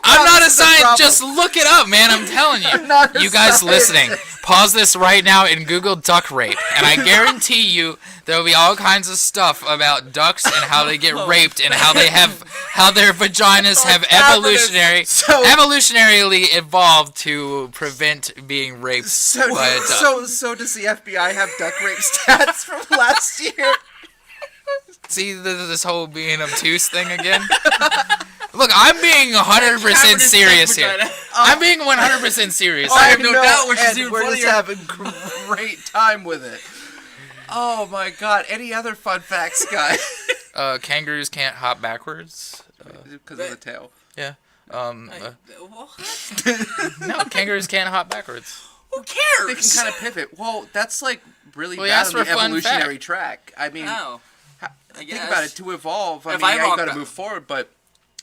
I'm not a This is the scientist. problem. Just look it up, man. I'm telling you. not a You guys scientist. listening, pause this right now and Google duck rape, and I guarantee you there will be all kinds of stuff about ducks and how they get raped and how their vaginas have evolutionarily evolved to prevent being raped So, by a duck. so does the FBI have duck rape stats from last year? See this whole being obtuse thing again? Look, I'm being 100% Cavernous serious duck here. vagina. I'm being 100% serious. I have no doubt, which is and even we're funnier. just having great time with it. Oh my god! Any other fun facts, guys? Kangaroos can't hop backwards. Because of the tail. Yeah. What? No, kangaroos can't hop backwards. Who They cares? can kind of pivot. Well, that's like really Well, he bad asked on the for a fun evolutionary fact. track. I mean, Oh. think about it. To evolve, I If mean, I yeah, you walk got to back- move forward, but.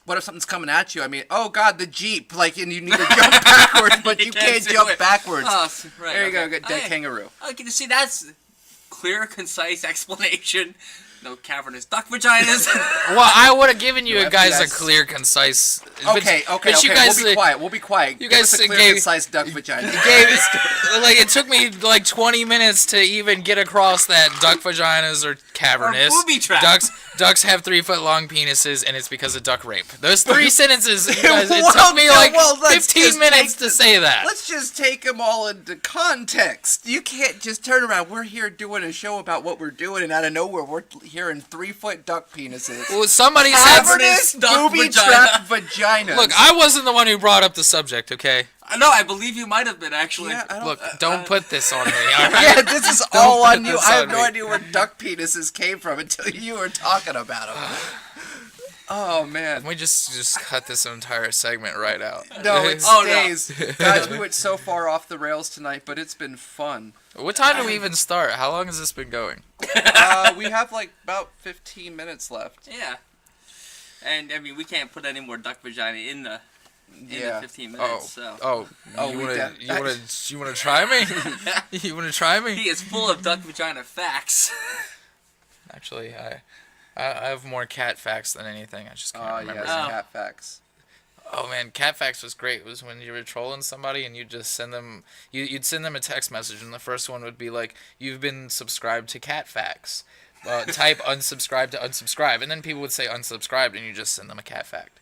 What if something's coming at you? I mean, oh god, the Jeep! Like, and you need to jump backwards, but you can't do jump it. backwards. Oh, right, There you go, okay. get dead Okay. kangaroo. Okay, see, that's clear, concise explanation. No cavernous duck vaginas. Well, I would have given you No guys a FPS. clear, concise. Okay. You guys, We'll be quiet. We'll be quiet. you Give guys us a clear, gave- concise duck vagina. like it took me like 20 minutes to even get across that duck vaginas are cavernous. Or booby trap. Ducks have 3-foot long penises, and it's because of duck rape. Those 3 sentences, you guys, it Well, took me no, like well, let's 15 just minutes take to say that. Let's just take them all into context. You can't just turn around. We're here doing a show about what we're doing, and out of nowhere, we're hearing 3-foot duck penises. Well, somebody said. Cavernous duck booby vagina. trap vagina. Look, I wasn't the one who brought up the subject, okay? No, I believe you might have been actually. Yeah, I don't, Look, don't put this on me, alright? yeah, this is all put on you. this I have on no me. idea where duck penises came from until you were talking about them. Oh man. We just cut this entire segment right out. No, it Oh, no. stays. Guys, we went so far off the rails tonight, but it's been fun. What time do we even start? How long has this been going? We have like about 15 minutes left. Yeah. And I mean, we can't put any more duck vagina in the Yeah. 15 minutes. So Oh, we you wanna try me? You wanna try me? he is full of duck vagina facts. Actually, I have more cat facts than anything. I just can't Oh remember. yes, Oh. cat facts. Oh man, cat facts was great. It was when you were trolling somebody and you'd just send them, you'd send them a text message, and the first one would be like, "You've been subscribed to cat facts." Type unsubscribe to unsubscribe, and then people would say unsubscribed, and you just send them a cat fact.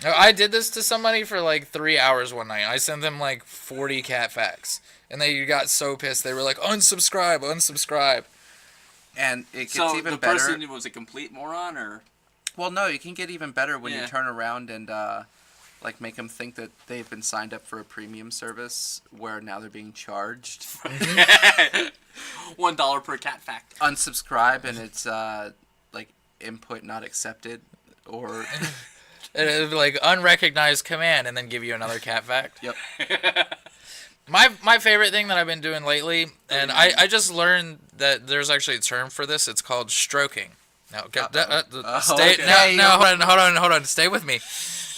I did this to somebody for like 3 hours one night. I sent them like 40 cat facts, and they got so pissed. They were like, "Unsubscribe, unsubscribe." And it gets So even the better. person was a complete moron, or Well, no, you can get even better when Yeah. you turn around and like make them think that they've been signed up for a premium service where now they're being charged. $1 per cat fact. Unsubscribe and it's like input not accepted or It would be like unrecognized command, and then give you another cat fact. yep. My favorite thing that I've been doing lately, and I just learned that there's actually a term for this. It's called stroking. Now, stay. okay. No, hold on. Stay with me.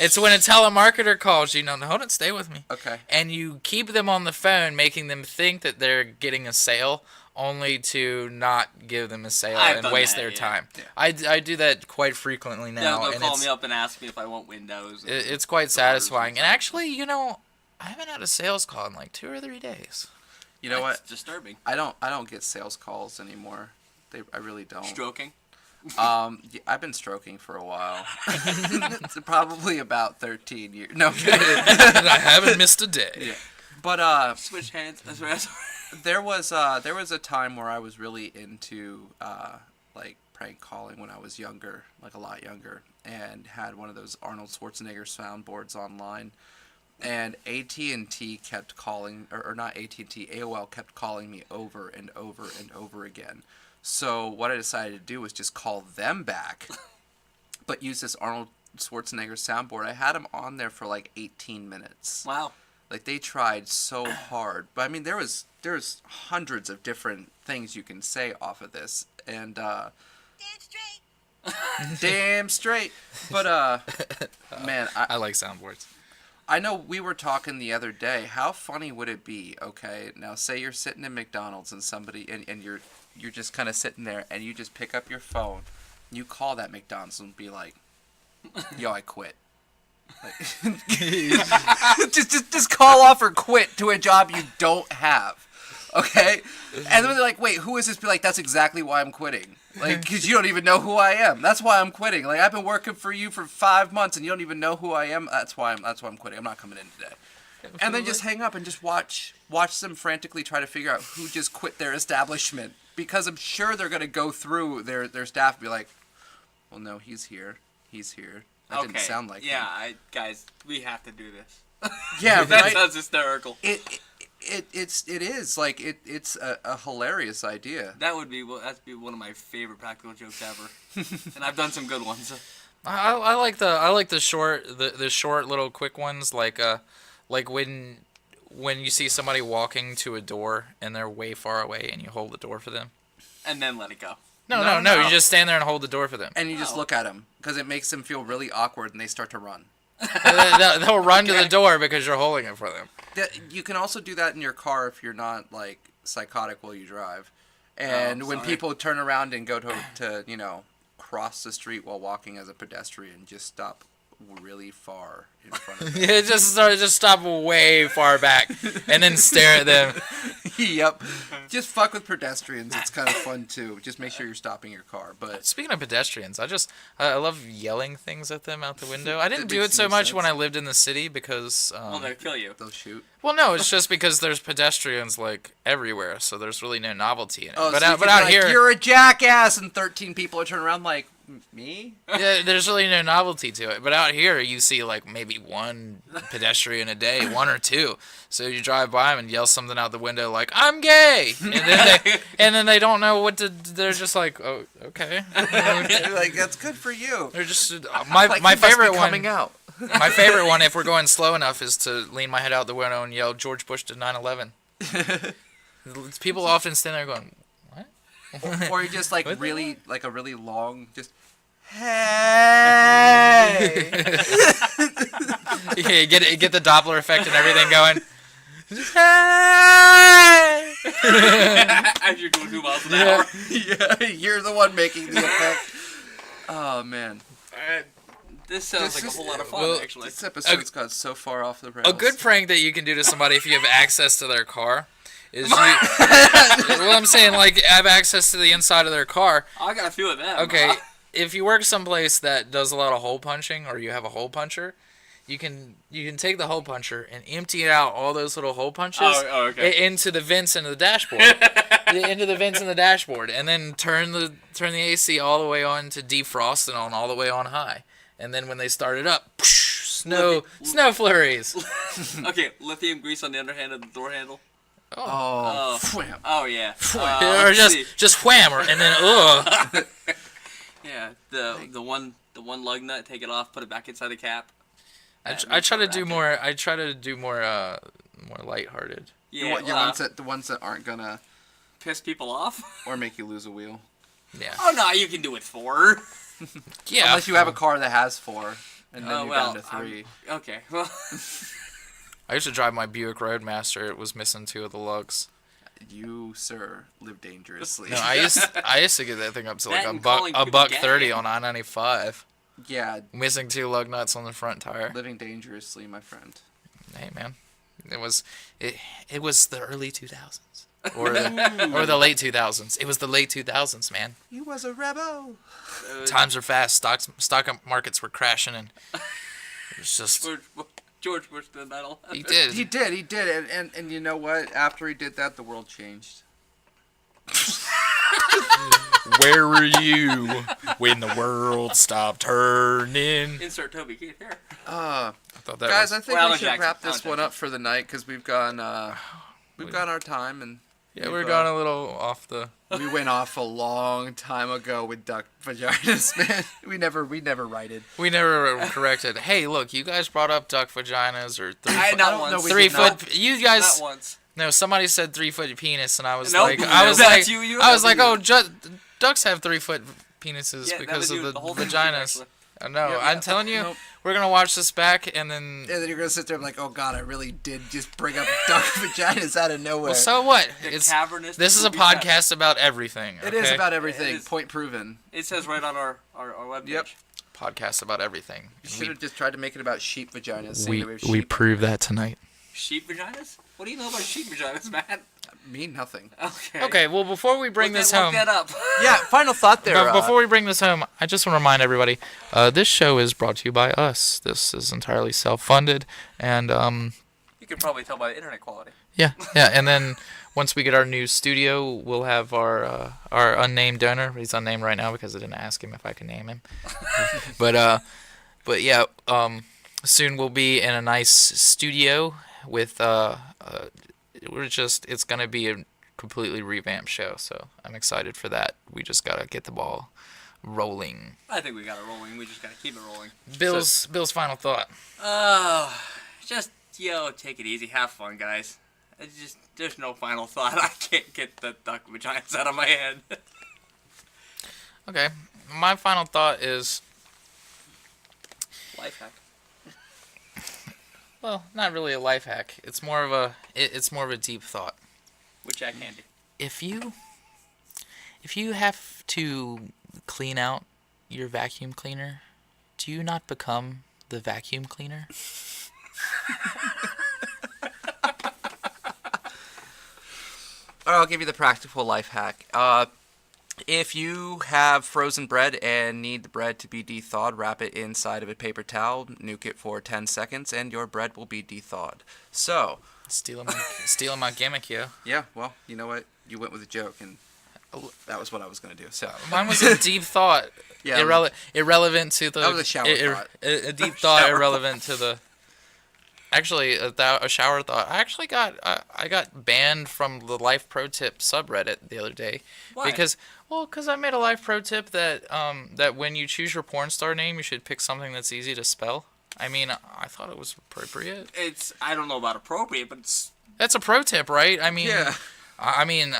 It's when a telemarketer calls you. No, hold on. Stay with me. Okay. And you keep them on the phone, making them think that they're getting a sale, only to not give them a sale I've and done waste that, their yeah. time. Yeah. I do that quite frequently now, They'll and call it's me up and ask me if I want Windows. it's quite satisfying. And actually, I haven't had a sales call in like 2 or 3 days. You know That's what? disturbing. I don't get sales calls anymore. I really don't. Stroking. Yeah, I've been stroking for a while. It's probably about 13 years. No, I'm kidding. And I haven't missed a day. Yeah. But Switch hands. That's right. there was a time where I was really into like prank calling when I was younger, like a lot younger, and had one of those Arnold Schwarzenegger soundboards online. And AT&T kept calling, or not AT&T, AOL kept calling me over and over and over again. So what I decided to do was just call them back, but use this Arnold Schwarzenegger soundboard. I had them on there for like 18 minutes. Wow. Like they tried so hard, but I mean there's hundreds of different things you can say off of this, and Damn straight. damn straight. But man, I like soundboards. I know we were talking the other day. How funny would it be? Okay, now say you're sitting in McDonald's and somebody and you're just kind of sitting there and you just pick up your phone, you call that McDonald's and be like, "Yo, I quit." Like, just call off or quit to a job you don't have. Okay? And then they're like, "Wait, who is this?" Be like, "That's exactly why I'm quitting." Like, because you don't even know who I am. That's why I'm quitting. Like, I've been working for you for 5 months and you don't even know who I am. That's why I'm quitting. I'm not coming in today. And then just hang up and just watch them frantically try to figure out who just quit their establishment. Because I'm sure they're going to go through their staff and be like, "Well, no, he's here. He's here." That didn't sound like him. Guys, we have to do this. Yeah, That right? sounds hysterical. It is like it's a hilarious idea. That'd be one of my favorite practical jokes ever. And I've done some good ones. I like the short little quick ones, like when you see somebody walking to a door and they're way far away and you hold the door for them. And then let it go. No, No. you just stand there and hold the door for them. And you just look at them because it makes them feel really awkward and they start to run. They'll run to the door because you're holding it for them. You can also do that in your car if you're not like psychotic while you drive. And Oh, when sorry. people turn around and go to cross the street while walking as a pedestrian, just stop really far in front of them. Yeah, just stop way far back and then stare at them. Yep. Just fuck with pedestrians. It's kind of fun too. Just make sure you're stopping your car. But Speaking of pedestrians, I love yelling things at them out the window. I didn't That do it makes so no much sense. when I lived in the city because Well, they'll kill you. they'll shoot. well, no, it's just because there's pedestrians like everywhere, so there's really no novelty in it. Oh, but so you out, can but be out like, here, you're a jackass, and 13 people are turning around like, me? yeah, there's really no novelty to it. But out here, you see like maybe one pedestrian a day, one or two. So you drive by them and yell something out the window like "I'm gay," and then they don't know what to. They're just like, "Oh, okay." Like, that's good for you. They're just my Like, my you must be favorite one. coming out. My favorite one, if we're going slow enough, is to lean my head out the window and yell "George Bush did 9/11." People often stand there going, Or you're just like What the really, like a really long, just, hey. yeah, get the Doppler effect and everything going. As you're doing 2 miles an Yeah. hour. Yeah, you're the one making the effect. Oh, man. This sounds This like a is- whole lot of fun, well, actually. This episode's got so far off the rails. A good prank that you can do to somebody if you have access to their car is you. Well, I'm saying like have access to the inside of their car. I got a few of them. Okay, if you work someplace that does a lot of hole punching, or you have a hole puncher, you can take the hole puncher and empty out all those little hole punches okay. into the vents in the dashboard, into the vents in the dashboard, and then turn the AC all the way on to defrost and on all the way on high, and then when they start it up, snow flurries. Okay, lithium grease on the underhand of the door handle. Oh, Oh. wham. Oh, yeah. Or Let's just see. just wham, and then ugh. Yeah, the one lug nut, take it off, put it back inside the cap. I try to do more. I try to do more lighthearted. Yeah, The ones that aren't gonna piss people off. or make you lose a wheel. Yeah. Oh no, you can do it 4. Yeah. Unless you have a car that has 4, and then Oh, you're well, down to 3. Okay, well, I used to drive my Buick Roadmaster. It was missing 2 of the lugs. You, sir, live dangerously. No, I used to get that thing up to like That and calling people buck gay. 30 on I-95. Yeah, Missing 2 lug nuts on the front tire. living dangerously, my friend. Hey man, it was the early 2000s or the late 2000s. It was the late 2000s, man. You was a rebel. Times are fast. Stock markets were crashing, and it was just George Bush did that all. he did. He did, and you know what? After he did that, the world changed. Where were you when the world stopped turning? Insert Toby Keith here. I thought that Guys, was, I think Well, we Alan should Jackson. wrap this Alan one Jackson. up for the night because we've gone our time, and yeah, we're going a little off the. we went off a long time ago with duck vaginas, man. We never righted. We never corrected. Hey, look, you guys brought up duck vaginas or I don't not know, once. we 3 did not. foot. You guys. Not once. No, somebody said 3 foot penis, and I was Nope. like, I was That's like, you, I was like, you. oh, ducks have 3 foot penises Yeah, that because was of you, the whole thing was you, vaginas. actually. No, Yeah, I'm telling you, nope. we're gonna watch this back, and then. And then you're gonna sit there and like, oh god, I really did just bring up duck vaginas out of nowhere. Well, so what? The It's cavernous. this is a poopy fat. podcast about everything. It is okay? about everything. It is. Point proven. It says right on our webpage. Yep. podcast about everything. You should have just tried to make it about sheep vaginas. saying We that we have we sheep. prove that tonight. Sheep vaginas? What do you know about sheep vaginas, man? Me nothing. Okay. Okay, well before we bring this Look home, that up. Yeah. Final thought there. but before we bring this home, I just want to remind everybody, this show is brought to you by us. This is entirely self-funded, and You can probably tell by the internet quality. yeah, and then once we get our new studio, we'll have our unnamed donor. He's unnamed right now because I didn't ask him if I could name him. but yeah, soon we'll be in a nice studio with it's gonna be a completely revamped show. So I'm excited for that. We just gotta get the ball rolling. I think we got it rolling. We just gotta keep it rolling. Bill's final thought. Just take it easy, have fun, guys. There's no final thought. I can't get the duck vaginas out of my head. Okay, my final thought is, Life hack. well, not really a life hack. It's more of a deep thought. With Jack Handy. If you if you have to clean out your vacuum cleaner, do you not become the vacuum cleaner? I'll give you the practical life hack. If you have frozen bread and need the bread to be de-thawed, wrap it inside of a paper towel, nuke it for 10 seconds, and your bread will be de-thawed. So, Stealing my gimmick, yo. yeah, well, you know what? You went with a joke, and that was what I was going to do. So, Mine was a deep thought. Yeah, Irrelevant to the. That was a shower thought. A deep thought, Shower irrelevant to the. Actually, a shower thought. I actually got banned from the Life Pro Tip subreddit the other day. Why? Because I made a Life Pro Tip that that when you choose your porn star name, you should pick something that's easy to spell. I mean, I thought it was appropriate. I don't know about appropriate, but it's That's a pro tip, right? I mean, Yeah. I mean,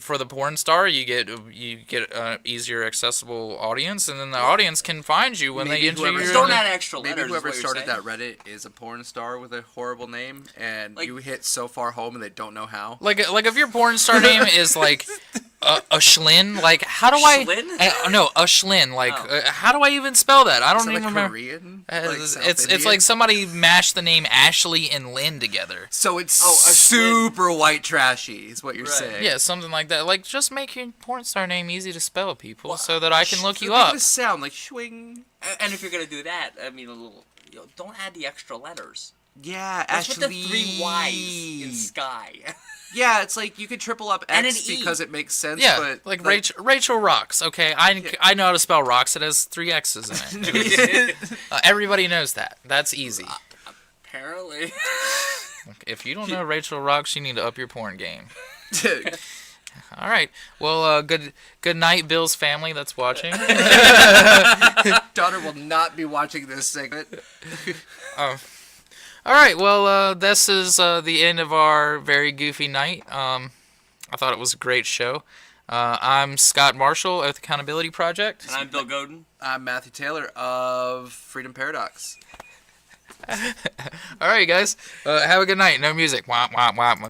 for the porn star, you get an easier accessible audience, and then the audience can find you when Maybe they enter whoever your. don't add extra letters. maybe is whoever what you're started saying. that Reddit is a porn star with a horrible name, and Like- you hit so far home and they don't know how. Like if your porn star name is like a Schlin, like how do I? Schlin? No, a Schlin. Like Oh. How do I even spell that? I Is don't that even like remember. Korean? It's South it's Indian? like somebody mashed the name Ashley and Lynn together. So it's Oh, a super white trashy, is what you're Right. saying. Yeah, something like that. Like just make your porn star name easy to spell, people, so that I can look So you make up. it a sound like swing. And if you're gonna do that, I mean, don't add the extra letters. Yeah, Let's Ashley. put the 3 Y's in sky. Yeah, it's like you could triple up And X an E. because it makes sense. Yeah, but like Rachel Rocks. Okay, I know how to spell rocks. It has 3 X's in it. Everybody knows that. That's easy. Apparently. If you don't know Rachel Rocks, you need to up your porn game. Dude, All right. Well, good night, Bill's family that's watching. daughter will not be watching this segment. All right. Well, this is the end of our very goofy night. I thought it was a great show. I'm Scott Marshall of the Accountability Project. And I'm Bill Godin. I'm Matthew Taylor of Freedom Paradox. All right, guys. Have a good night. No music. Wah, wah, wah.